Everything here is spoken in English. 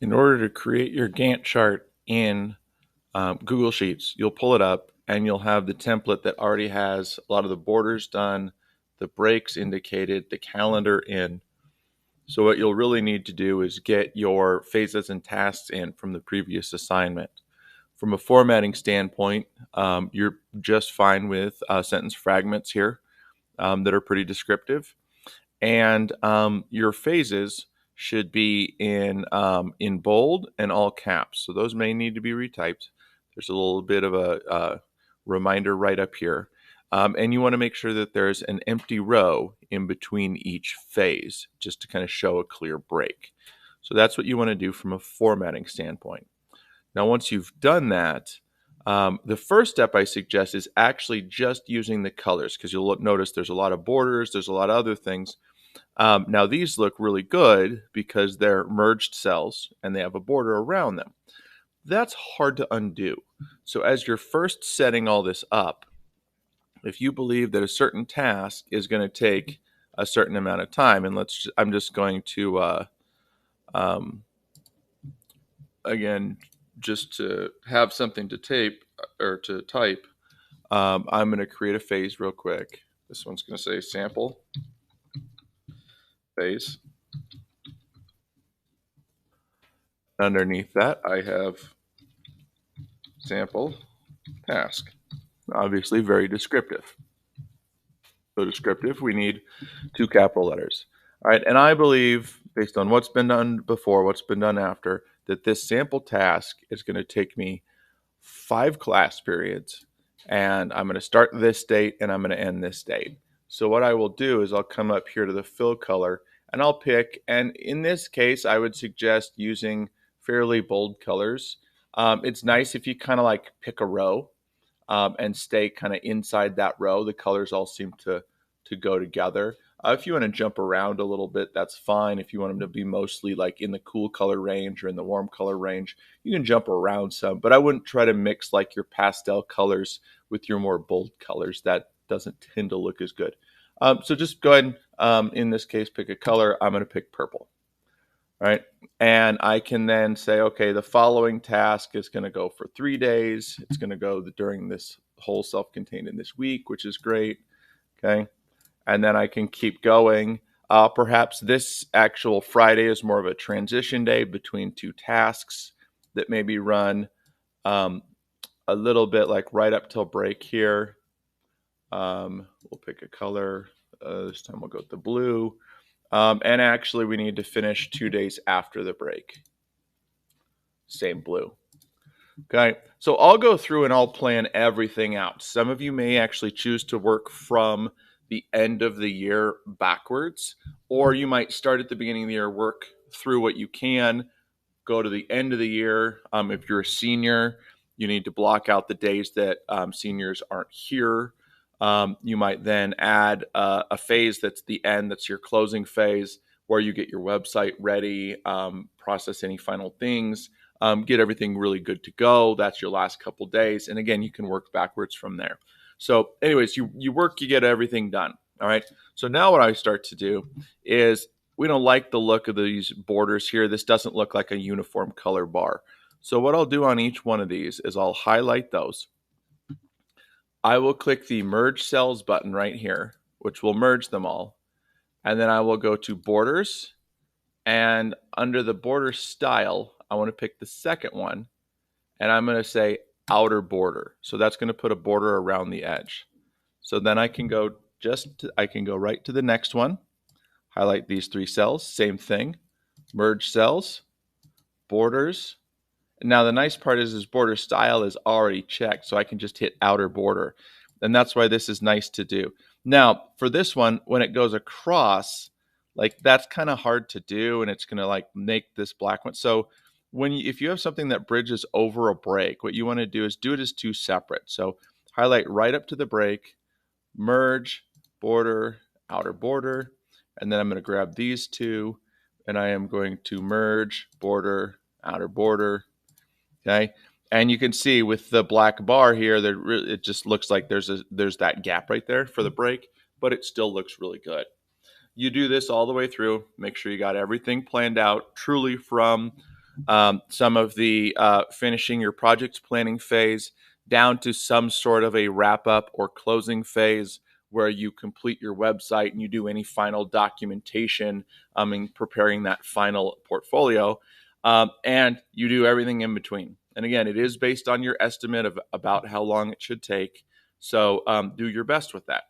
In order to create your Gantt chart in Google Sheets, you'll pull it up and you'll have the template that already has a lot of the borders done, the breaks indicated, the calendar in. So what you'll really need to do is get your phases and tasks in from the previous assignment. From a formatting standpoint, you're just fine with sentence fragments here that are pretty descriptive. And your phases should be in bold and all caps. So those may need to be retyped. There's a little bit of a reminder right up here. And you want to make sure that there's an empty row in between each phase just to kind of show a clear break. So that's what you want to do from a formatting standpoint. Now, once you've done that, the first step I suggest is actually just using the colors, because you'll notice there's a lot of borders, there's a lot of other things. Now these look really good because they're merged cells and they have a border around them. That's hard to undo. So as you're first setting all this up, if you believe that a certain task is going to take a certain amount of time, and I'm just going to, again, just to have something to tape or to type, I'm going to create a phase real quick. This one's going to say sample phase. Underneath that, I have sample task. Obviously, very descriptive. So descriptive, we need 2 capital letters. All right, and I believe, based on what's been done before, what's been done after, that this sample task is going to take me 5 class periods, and I'm going to start this date and I'm going to end this date. So what I will do is I'll come up here to the fill color and I'll pick, and in this case, I would suggest using fairly bold colors. It's nice if you kind of like pick a row and stay kind of inside that row. The colors all seem to go together. If you want to jump around a little bit, that's fine. If you want them to be mostly like in the cool color range or in the warm color range, you can jump around some, but I wouldn't try to mix like your pastel colors with your more bold colors. That doesn't tend to look as good. So just go ahead and, in this case, pick a color. I'm going to pick purple. All right. And I can then say, okay, the following task is going to go for 3 days. It's going to go during this whole self-contained in this week, which is great. Okay. And then I can keep going. Perhaps this actual Friday is more of a transition day between 2 tasks that maybe run a little bit like right up till break here. We'll pick a color. This time we'll go with the blue. And actually, we need to finish 2 days after the break. Same blue. Okay, so I'll go through and I'll plan everything out. Some of you may actually choose to work from the end of the year backwards, or you might start at the beginning of the year, work through what you can, go to the end of the year. If you're a senior, you need to block out the days that seniors aren't here. You might then add a phase that's the end, that's your closing phase, where you get your website ready, process any final things, get everything really good to go. That's your last couple days. And again, you can work backwards from there. So anyways, you work, you get everything done. All right. So now what I start to do is, we don't like the look of these borders here. This doesn't look like a uniform color bar. So what I'll do on each one of these is I'll highlight those. I will click the merge cells button right here, which will merge them all. And then I will go to borders, and under the border style, I want to pick the second one, and I'm going to say outer border. So that's going to put a border around the edge. So then I can go right to the next one, highlight these 3 cells, same thing, merge cells, borders. Now the nice part is border style is already checked, so I can just hit outer border. And that's why this is nice to do. Now, for this one, when it goes across, like that's kind of hard to do, and it's going to like make this black one. So if you have something that bridges over a break, what you want to do is do it as 2 separate. So highlight right up to the break, merge, border, outer border, and then I'm going to grab these 2, and I am going to merge, border, outer border. Okay, and you can see with the black bar here, it just looks like there's that gap right there for the break, but it still looks really good. You do this all the way through. Make sure you got everything planned out truly from some of the finishing your project's planning phase, down to some sort of a wrap up or closing phase where you complete your website and you do any final documentation in preparing that final portfolio. And you do everything in between. And again, it is based on your estimate of about how long it should take. So do your best with that.